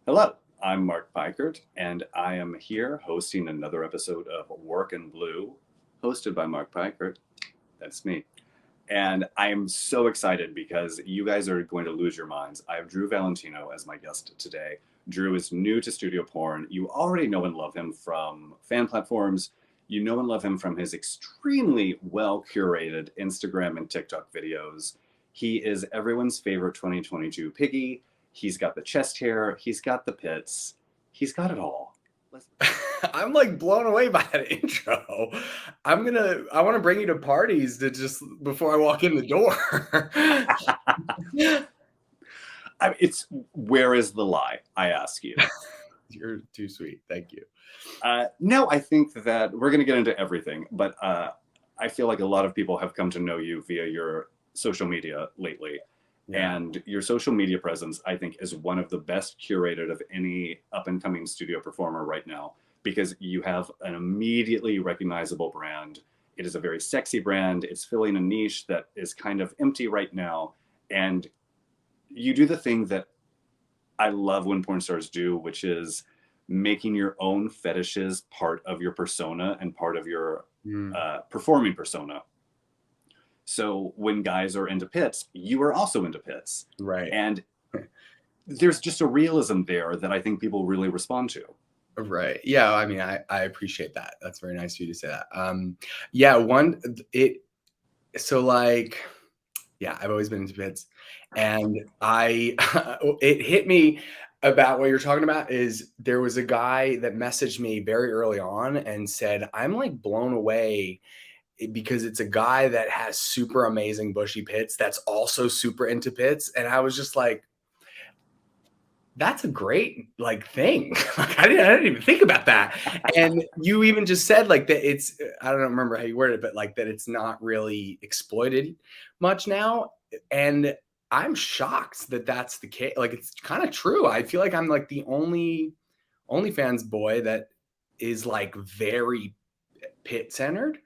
Hello, I'm Mark Peikert, and I am here hosting another episode of Work in Blue, hosted by Mark Peikert. That's me. And I am so excited because you guys are going to lose your minds. I have Drew Valentino as my guest today. Drew is new to studio porn. You already know and love him from fan platforms. You know and love him from his extremely well curated Instagram and TikTok videos. He is everyone's favorite 2022 piggy. He's got the chest hair, he's got the pits, he's got it all. I'm like blown away by that intro. I want to bring you to parties to just before I walk in the door. It's where is the lie? I ask you. You're too sweet. Thank you. No, I think that we're going to get into everything, but I feel like a lot of people have come to know you via your social media lately. Yeah. And your social media presence, I think, is one of the best curated of any up and coming studio performer right now because you have an immediately recognizable brand. It is a very sexy brand. It's filling a niche that is kind of empty right now. And you do the thing that I love when porn stars do, which is making your own fetishes part of your persona and part of your performing persona. So when guys are into pits, you are also into pits. Right. And there's just a realism there that I think people really respond to. Right. Yeah. I mean, I appreciate that. That's very nice of you to say that. Yeah. I've always been into pits, and it hit me about what you're talking about is there was a guy that messaged me very early on and said, I'm like blown away because it's a guy that has super amazing bushy pits that's also super into pits. And I was just like, that's a great like thing. Like I didn't even think about that. And you even just said like that I don't remember how you worded it, but like that it's not really exploited much now. And I'm shocked that that's the case. Like it's kind of true. I feel like I'm like the only OnlyFans boy that is like very pit centered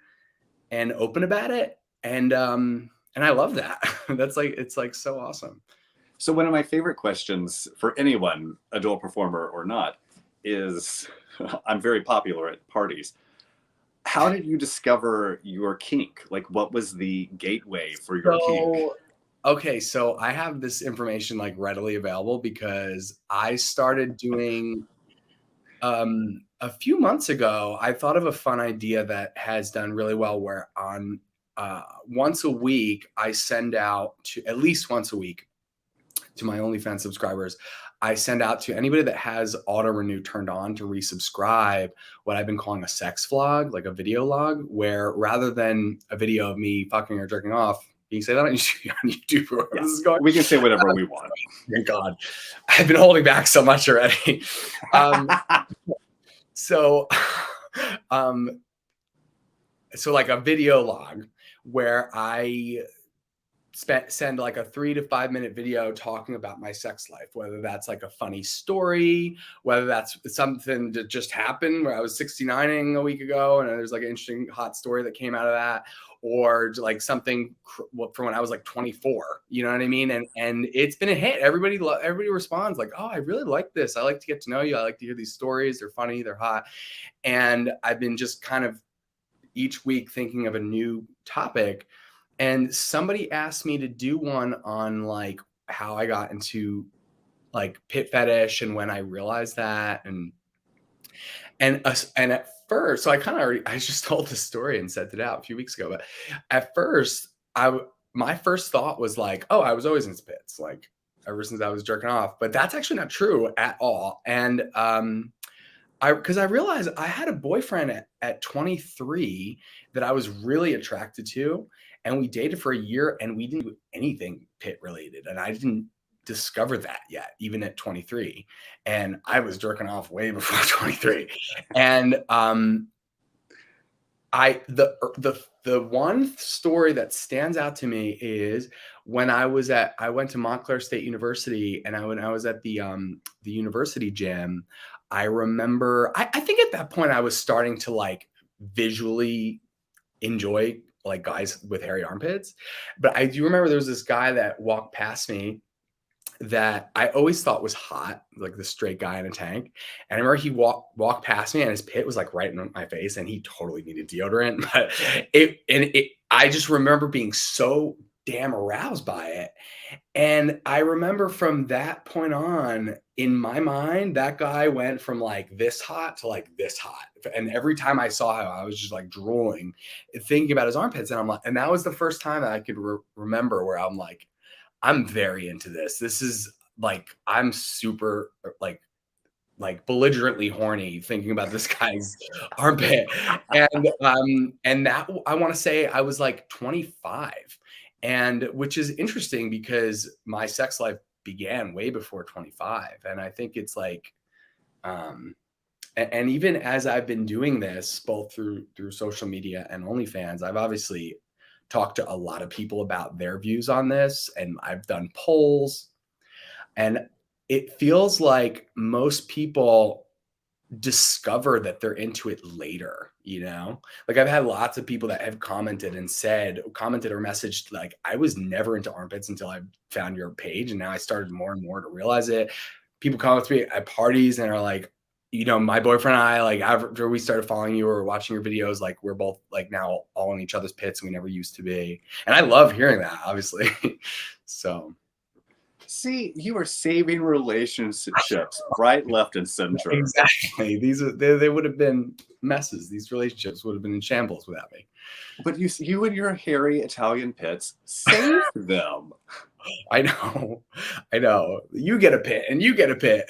and open about it. And I love that. It's like so awesome. So one of my favorite questions for anyone, adult performer or not, is I'm very popular at parties. How did you discover your kink? Like what was the gateway for your kink? Okay, so I have this information like readily available because I started doing a few months ago, I thought of a fun idea that has done really well where on once a week, I send out to at least once a week to my OnlyFans subscribers. I send out to anybody that has auto renew turned on to resubscribe what I've been calling a sex vlog, like a video log, where rather than a video of me fucking or jerking off, you can say that on YouTube where Yeah, this is going. we can say whatever we want. Thank God. I've been holding back so much already. So like a video log where I send like a 3 to 5 minute video talking about my sex life, whether that's like a funny story, whether that's something that just happened where I was 69ing a week ago and there's like an interesting hot story that came out of that, or like something from when I was like 24, you know what I mean? And it's been a hit. Everybody responds like, oh, I really like this. I like to get to know you. I like to hear these stories. They're funny, they're hot. And I've been just kind of each week thinking of a new topic. And somebody asked me to do one on like how I got into like pit fetish and when I realized that and at first, so I just told this story and sent it out a few weeks ago. But at first, my first thought was like, oh, I was always into pits, like ever since I was jerking off. But that's actually not true at all. And because I realized I had a boyfriend at 23 that I was really attracted to, and we dated for a year, and we didn't do anything pit related, and I didn't discover that yet, even at 23, and I was jerking off way before 23, and the one story that stands out to me is when I went to Montclair State University, and when I was at the university gym. I remember, I think at that point I was starting to like visually enjoy like guys with hairy armpits. But I do remember there was this guy that walked past me that I always thought was hot, like the straight guy in a tank. And I remember he walked past me and his pit was like right in my face and he totally needed deodorant. But I just remember being so damn aroused by it. And I remember from that point on, in my mind, that guy went from like this hot to like this hot. And every time I saw him, I was just like drooling, thinking about his armpits. And I'm like, and that was the first time that I could remember where I'm like, I'm very into this. This is like, I'm super like belligerently horny thinking about this guy's armpit. And that I want to say I was like 25. And which is interesting because my sex life began way before 25. And I think it's like and even as I've been doing this both through social media and OnlyFans, I've obviously talked to a lot of people about their views on this and I've done polls and it feels like most people discover that they're into it later, you know? Like I've had lots of people that have commented or messaged like, I was never into armpits until I found your page. And now I started more and more to realize it. People come up to me at parties and are like, you know, my boyfriend and I, like after we started following you or watching your videos, like we're both like now all in each other's pits and we never used to be. And I love hearing that, obviously. So See, you are saving relationships right, left, and center. exactly. They would have been messes. These relationships would have been in shambles without me. But you and your hairy Italian pits saved them. I know. I know. You get a pit and you get a pit.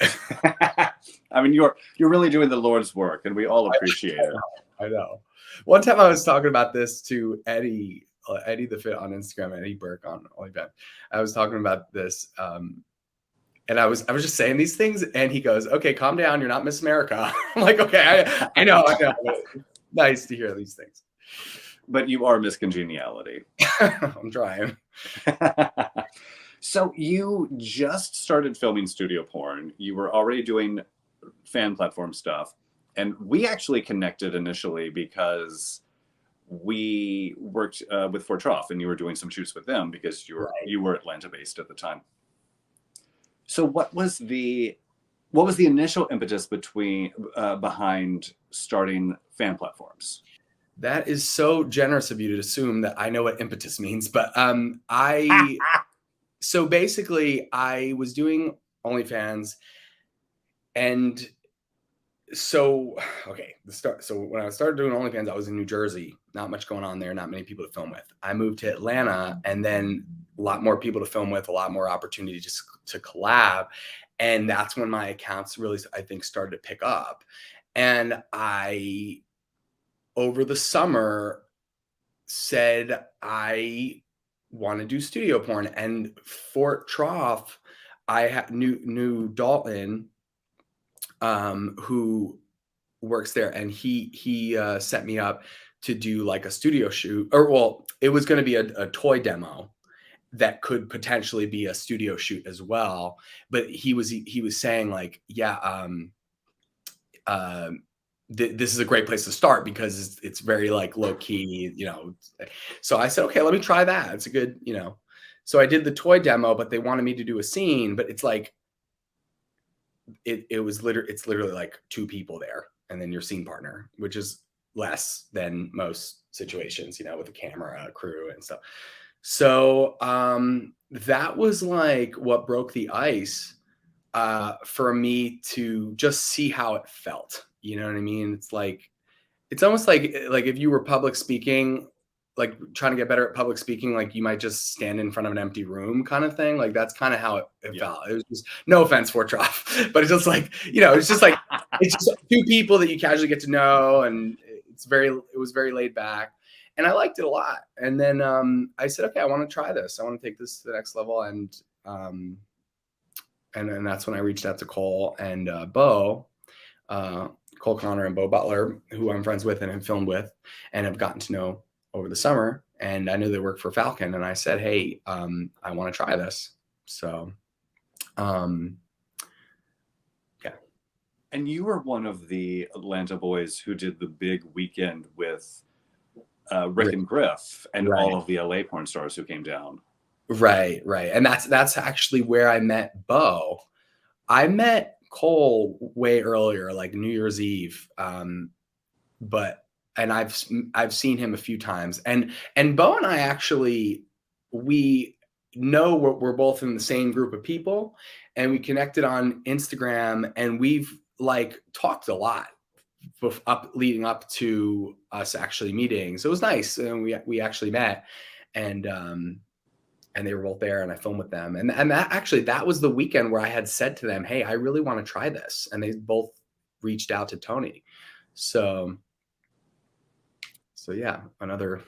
I mean, you're really doing the Lord's work, and we all appreciate it. I know. One time I was talking about this to Eddie the Fit on Instagram, Eddie Burke on OnlyFans. I was talking about this, and I was just saying these things, and he goes, "Okay, calm down. You're not Miss America." I'm like, "Okay, I know. Nice to hear these things." But you are Miss Congeniality. I'm trying. So you just started filming studio porn. You were already doing fan platform stuff, and we actually connected initially because we worked with Fort Trough, and you were doing some shoots with them because you were Atlanta based at the time. So what was the initial impetus behind starting fan platforms? That is so generous of you to assume that I know what impetus means, but so basically I was doing OnlyFans, and so when I started doing OnlyFans, I was in New Jersey. Not much going on there, not many people to film with. I moved to Atlanta, and then a lot more people to film with, a lot more opportunity just to collab. And that's when my accounts really, I think, started to pick up. And I, over the summer, said I want to do studio porn. And Fort Trough, I knew Dalton, who works there, and he set me up to do like a studio shoot, or well, it was going to be a toy demo that could potentially be a studio shoot as well. But he was saying like, yeah, this is a great place to start because it's very like low key, you know. So I said, okay, let me try that. It's a good, you know. So I did the toy demo, but they wanted me to do a scene, but it's like it's literally like two people there and then your scene partner, which is less than most situations, you know, with a camera, a crew and stuff. So that was like what broke the ice for me to just see how it felt. You know what I mean? It's like, it's almost like if you were public speaking, like trying to get better at public speaking, like you might just stand in front of an empty room kind of thing. Like that's kind of how it felt. It was just, no offense for Trough, but it's just like, you know, it's just like, it's just two people that you casually get to know. And it was very laid back and I liked it a lot. And then I said, okay, I want to try this. I want to take this to the next level. And then that's when I reached out to Cole and Bo, Cole Connor and Bo Butler, who I'm friends with and have filmed with and have gotten to know over the summer. And I knew they worked for Falcon. And I said, hey, I want to try this. So, yeah. And you were one of the Atlanta boys who did the big weekend with Rick and Griff and all of the LA porn stars who came down. Right, right. And that's actually where I met Bo. I met Cole way earlier, like New Year's Eve. But and I've seen him a few times. And Bo and I actually we know we're both in the same group of people, and we connected on Instagram, and we've like talked a lot up leading up to us actually meeting. So it was nice. And we actually met, and and they were both there, and I filmed with them. And that actually that was the weekend where I had said to them, "Hey, I really want to try this." And they both reached out to Tony. So yeah, another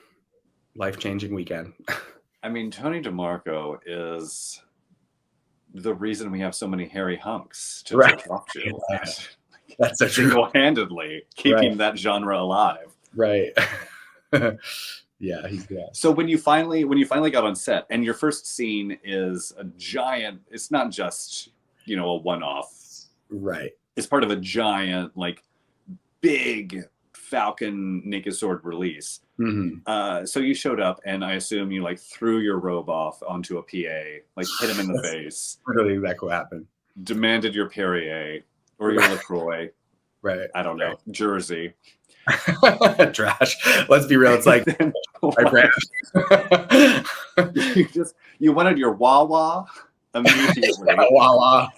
life-changing weekend. I mean, Tony DeMarco is the reason we have so many hairy hunks to Right. talk to. Yeah. That's so true. Single-handedly keeping that genre alive. Right. Yeah, he's the best. So when you finally got on set, and your first scene is a giant, it's not just, you know, a one-off. Right. It's part of a giant, like, big Falcon Naked Sword release. Mm-hmm. So you showed up, and I assume you like threw your robe off onto a PA, like hit him in the face. Literally exactly what happened. Demanded your Perrier or your LaCroix. Right. I don't know. Jersey. Trash. Let's be real. It's like you wanted your Wawa immediately. Voila.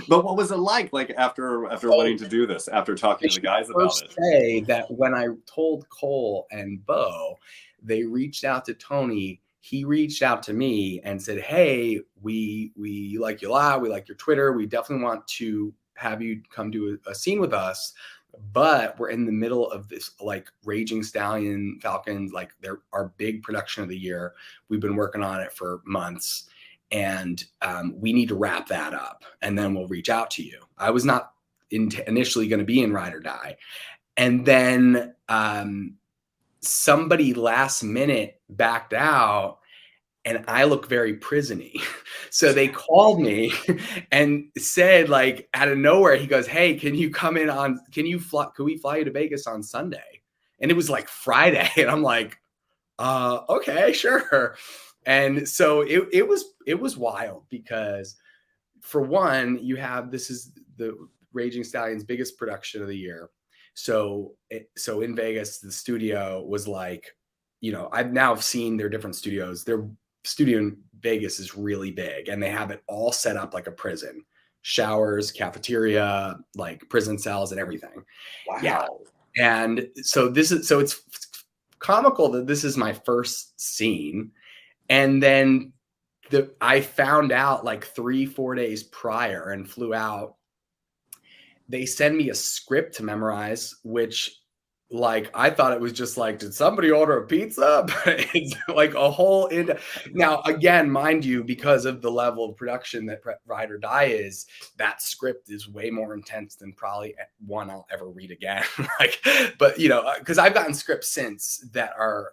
But what was it like after wanting to do this, after talking to the guys about it? Say that when I told Cole and Bo, they reached out to Tony. He reached out to me and said, "Hey, we like you a lot. We like your Twitter. We definitely want to have you come do a scene with us. But we're in the middle of this like Raging Stallion Falcons, like they're our big production of the year. We've been working on it for months, and we need to wrap that up, and then we'll reach out to you." I was not initially going to be in Ride or Die, and then somebody last minute backed out, and I look very prisony. So they called me and said, like, out of nowhere, he goes, "Hey, can you come in on, can we fly you to Vegas on Sunday?" And it was like Friday. And I'm like, okay, sure. And so it was wild because, for one, this is the Raging Stallions' biggest production of the year. So in Vegas, the studio was like, you know, I've now seen their different studios. Their studio in Vegas is really big, and they have it all set up like a prison. Showers, cafeteria, like prison cells and everything. Wow. Yeah. And so it's comical that this is my first scene. And then I found out like 3-4 days prior and flew out. They send me a script to memorize, which, like, I thought it was just like, did somebody order a pizza? But it's like a whole now, again, mind you, because of the level of production that Ride or Die is, that script is way more intense than probably one I'll ever read again. Like, but you know, because I've gotten scripts since that are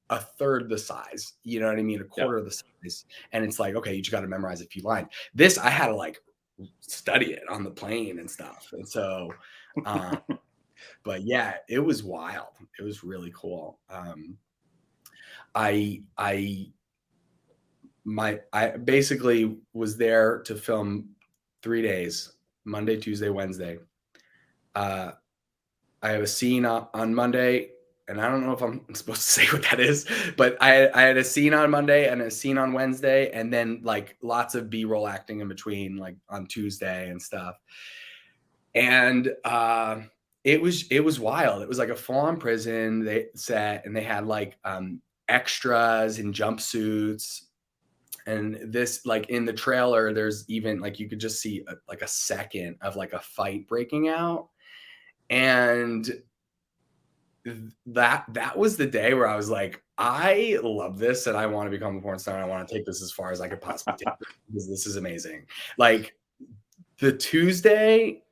a third the size, you know what I mean? A quarter of the size. And it's like, okay, you just got to memorize a few lines. This, I had to like study it on the plane and stuff. And so, but yeah, it was wild. It was really cool. I basically was there to film 3 days, Monday, Tuesday, Wednesday. I have a scene on Monday, and I don't know if I'm supposed to say what that is, but I had a scene on Monday and a scene on Wednesday, and then like lots of B-roll acting in between, like on Tuesday and stuff. And it was wild. It was like a full-on prison set, and they had like extras in jumpsuits. And this, like in the trailer, there's even like you could just see like a second of like a fight breaking out. And that was the day where I was like, I love this, and I want to become a porn star, and I want to take this as far as I could possibly take it, because this is amazing. Like the Tuesday,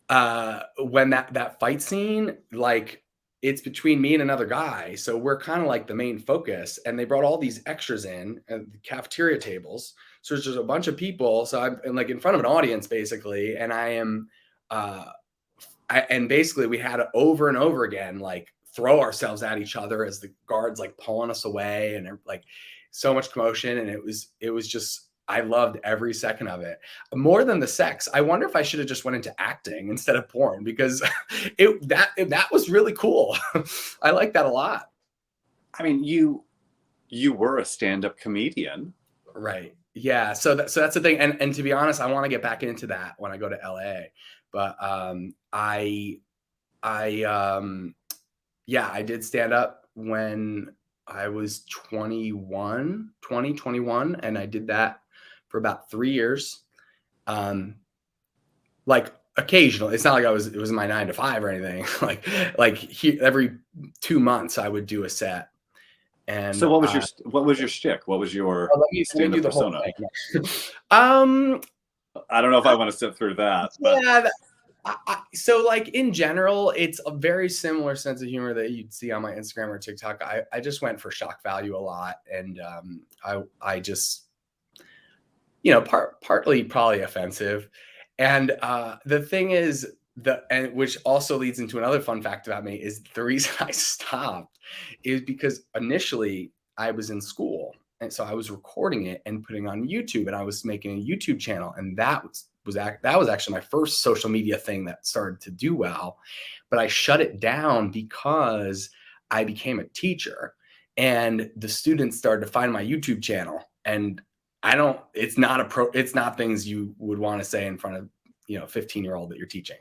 when that fight scene, like it's between me and another guy, so we're kind of like the main focus, and they brought all these extras in at the cafeteria tables. So there's just a bunch of people. So I'm like in front of an audience basically, and I am and basically we had over and over again like throw ourselves at each other as the guards like pulling us away, and like so much commotion. And it was just, I loved every second of it more than the sex. I wonder if I should have just went into acting instead of porn, because that was really cool. I like that a lot. I mean, you were a stand-up comedian. Right. Yeah. So that's the thing. And to be honest, I want to get back into that when I go to LA. But I yeah, I did stand up when I was 21, and I did that for about 3 years. Like occasionally, it's not like it was my 9 to 5 or anything. Every 2 months I would do a set. And So what was your shtick? What was your let me do stand-up the whole persona? thing. um, I don't know if I want to sit through that, but yeah. So like in general, it's a very similar sense of humor that you'd see on my Instagram or TikTok. I just went for shock value a lot, and I just, partly probably offensive. And the thing is, and which also leads into another fun fact about me, is the reason I stopped is because initially I was in school, and so I was recording it and putting on YouTube, and I was making a YouTube channel, and that was actually my first social media thing that started to do well. But I shut it down because I became a teacher, and the students started to find my YouTube channel, and it's not things you would want to say in front of 15-year-old that you're teaching.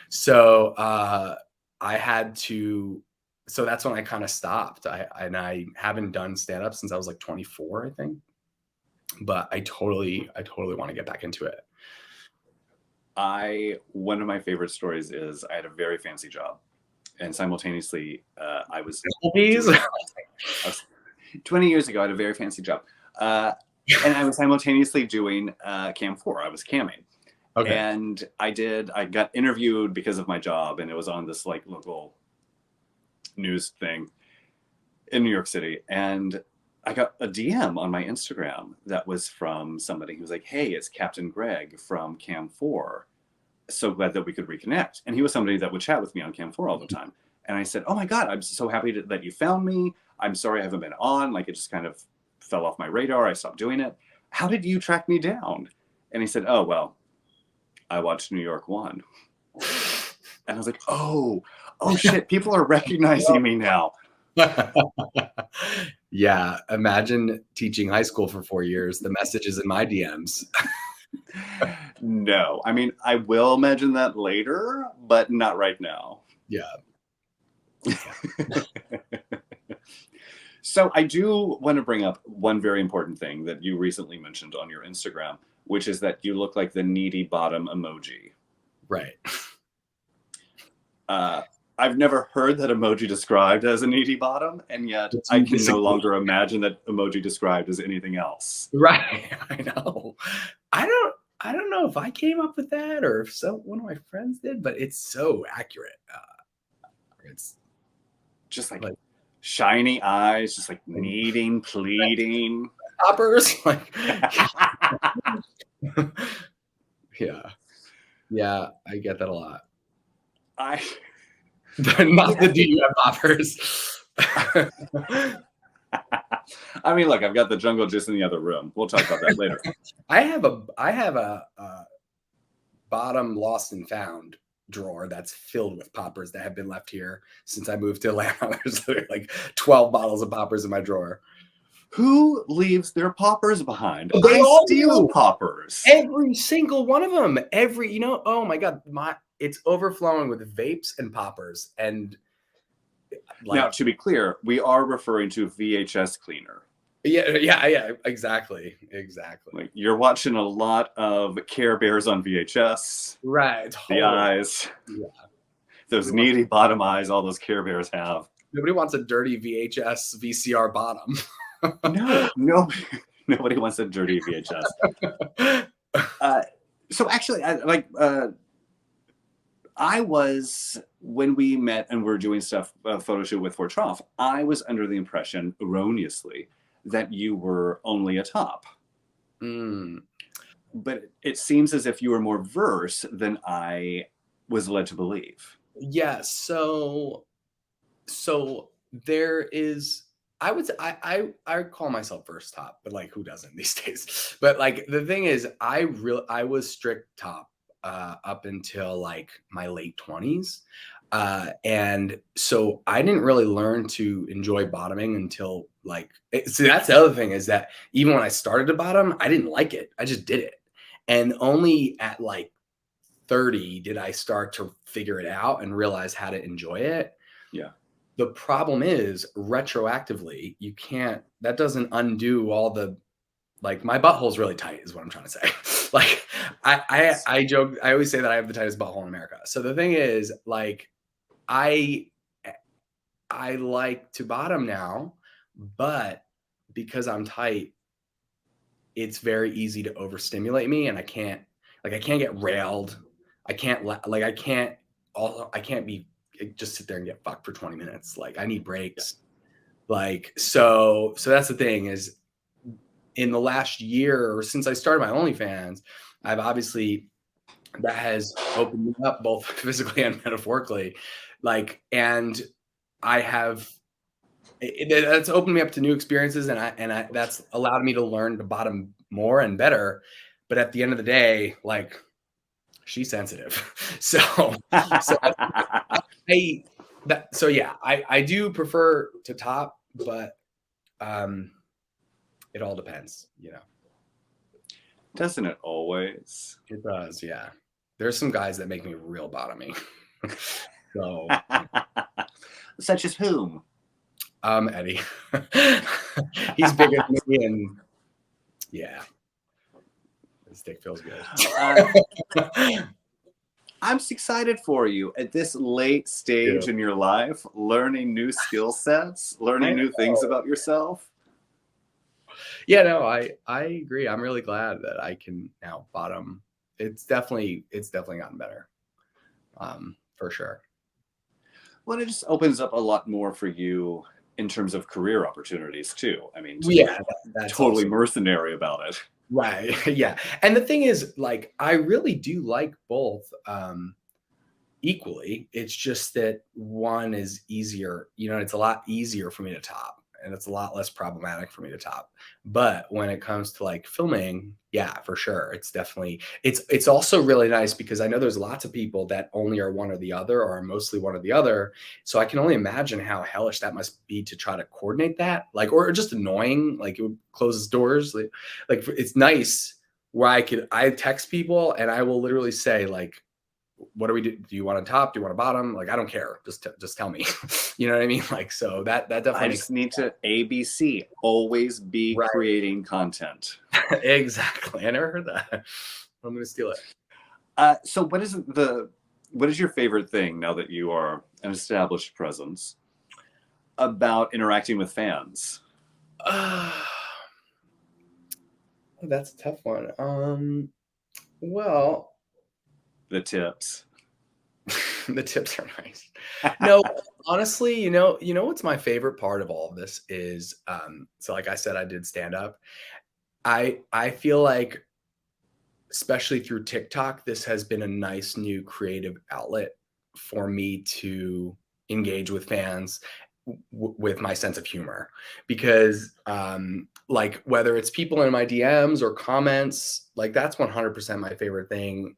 So I had to, so that's when I kind of stopped. I haven't done stand-up since I was like 24, I think. But I totally want to get back into it. one of my favorite stories is I had a very fancy job, and simultaneously I was 20 years ago. I had a very fancy job, and I was simultaneously doing Cam 4. I was camming. Okay. And I got interviewed because of my job, and it was on this like local news thing in New York City. And I got a DM on my Instagram that was from somebody who was like, "Hey, it's Captain Greg from Cam 4. So glad that we could reconnect." And he was somebody that would chat with me on Cam 4 all the time. And I said, "Oh my God, I'm so happy that you found me. I'm sorry I haven't been on. Like, it just kind of fell off my radar. I stopped doing it. How did you track me down?" And he said, "Oh, well, I watched New York 1. And I was like, oh shit, people are recognizing me now. Yeah, imagine teaching high school for 4 years. The messages in my DMs. No, I mean, I will imagine that later, but not right now. Yeah. So I do want to bring up one very important thing that you recently mentioned on your Instagram, which is that you look like the needy bottom emoji. Right. I've never heard that emoji described as a needy bottom, and yet I can no longer imagine that emoji described as anything else. Right. I know. I don't know if I came up with that or if one of my friends did, but it's so accurate. It's just like shiny eyes, just like needing, pleading. Poppers. Like, yeah, I get that a lot. Not the do you have poppers. I mean, look, I've got the jungle juice in the other room. We'll talk about that later. I have a bottom lost and found drawer that's filled with poppers that have been left here since I moved to Atlanta. There's like 12 bottles of poppers in my drawer. Who leaves their poppers behind? They all steal poppers. Every single one of them. Oh my God, it's overflowing with vapes and poppers. And now, to be clear, we are referring to VHS cleaner. Yeah, exactly. Like, you're watching a lot of Care Bears on VHS. Right. Totally. The eyes. Yeah. Those needy bottom eyes all those Care Bears have. Nobody wants a dirty VHS VCR bottom. No, nobody wants a dirty VHS. So actually, when we met and we're doing stuff, photo shoot with Fort Trough, I was under the impression, erroneously, that you were only a top. But it seems as if you were more verse than I was led to believe. Yeah, so So there is, I would say, I call myself first top, but like who doesn't these days? But like the thing is, I was strict top up until like my late 20s. And so I didn't really learn to enjoy bottoming until like, so that's the other thing is that even when I started to bottom, I didn't like it. I just did it. And only at like 30 did I start to figure it out and realize how to enjoy it. Yeah. The problem is retroactively, you can't, that doesn't undo all the, like my butthole's really tight is what I'm trying to say. Like I joke, I always say that I have the tightest butthole in America. So the thing is like, I like to bottom now, but because I'm tight, it's very easy to overstimulate me and I can't get railed. I can't I can't be just sit there and get fucked for 20 minutes. Like I need breaks. Like so that's the thing is in the last year or since I started my OnlyFans, I've obviously that has opened me up both physically and metaphorically. Like and I have that's opened me up to new experiences and I that's allowed me to learn to bottom more and better. But at the end of the day, like she's sensitive. So I do prefer to top, but it all depends, you know. Doesn't it always? It does, yeah. There's some guys that make me real bottomy. So such as whom? Eddie. He's bigger than me and yeah. His dick feels good. I'm excited for you at this late stage in your life, learning new skill sets, learning new things about yourself. Yeah, no, I agree. I'm really glad that I can now bottom. It's definitely gotten better. For sure. Well, it just opens up a lot more for you in terms of career opportunities too. I mean, yeah, that's totally mercenary about it. Right. Yeah. And the thing is, like, I really do like both equally. It's just that one is easier, you know, it's a lot easier for me to top and it's a lot less problematic for me to top. But when it comes to like filming, yeah, for sure. It's definitely it's also really nice because I know there's lots of people that only are one or the other or are mostly one or the other. So I can only imagine how hellish that must be to try to coordinate that. Like or just annoying, like it closes doors. Like it's nice where I text people and I will literally say like what do we do? Do you want to top? Do you want to bottom? Like, I don't care. Just tell me. You know what I mean? Like, so that definitely. I just need to ABC. Always be creating content. Exactly. I never heard that. I'm going to steal it. So, what is your favorite thing now that you are an established presence about interacting with fans? That's a tough one. Well. The tips. The tips are nice. No, honestly, you know what's my favorite part of all of this is so like I said, I did stand up. I feel like especially through TikTok, this has been a nice new creative outlet for me to engage with fans with my sense of humor because like whether it's people in my DMs or comments, like that's 100% my favorite thing.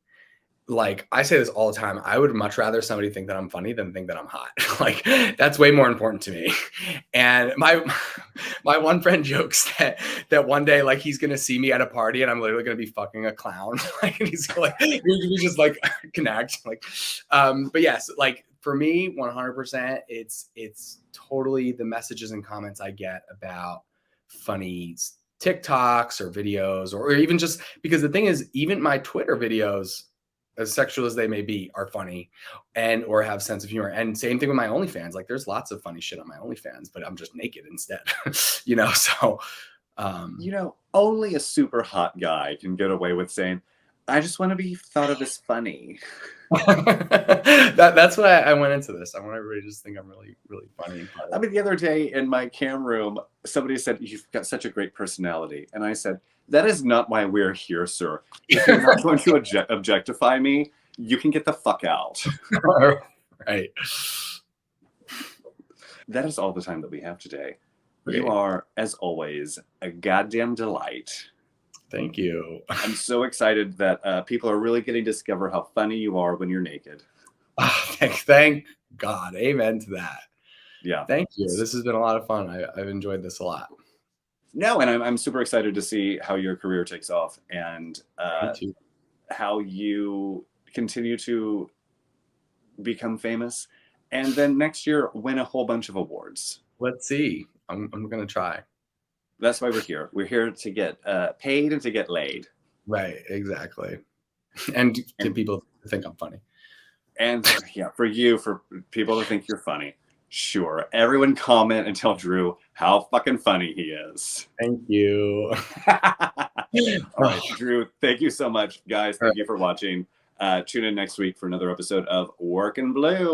Like I say this all the time, I would much rather somebody think that I'm funny than think that I'm hot. Like that's way more important to me. And my one friend jokes that one day like he's gonna see me at a party and I'm literally gonna be fucking a clown. Like and he's like we just like connect. Like but yes, like for me 100% it's totally the messages and comments I get about funny TikToks or videos or even just because the thing is even my Twitter videos as sexual as they may be, are funny and or have sense of humor. And same thing with my OnlyFans. Like there's lots of funny shit on my OnlyFans, but I'm just naked instead. You know, so you know, only a super hot guy can get away with saying, I just want to be thought of as funny. That's why I went into this. I want everybody to just think I'm really, really funny. I mean, the other day in my cam room, somebody said, you've got such a great personality. And I said, that is not why we're here, sir. If you're not going to objectify me, you can get the fuck out. Right. that is all the time that we have today. You Great. are, as always, a goddamn delight. Thank you. I'm so excited that people are really getting to discover how funny you are when you're naked. Thank God. Amen to that. Yeah. Thank you. This has been a lot of fun. I've enjoyed this a lot. No, and I'm super excited to see how your career takes off and Me too. how you continue to become famous, and then next year win a whole bunch of awards. Let's see. I'm gonna try. That's why we're here. We're here to get paid and to get laid. Right. Exactly. And to And people think I'm funny. and yeah, for you, for people to think you're funny. Sure, everyone comment and tell Drew how fucking funny he is. Thank you. All right, Drew, thank you so much, guys. All Thank you for watching. Tune in next week for another episode of Work and Blue.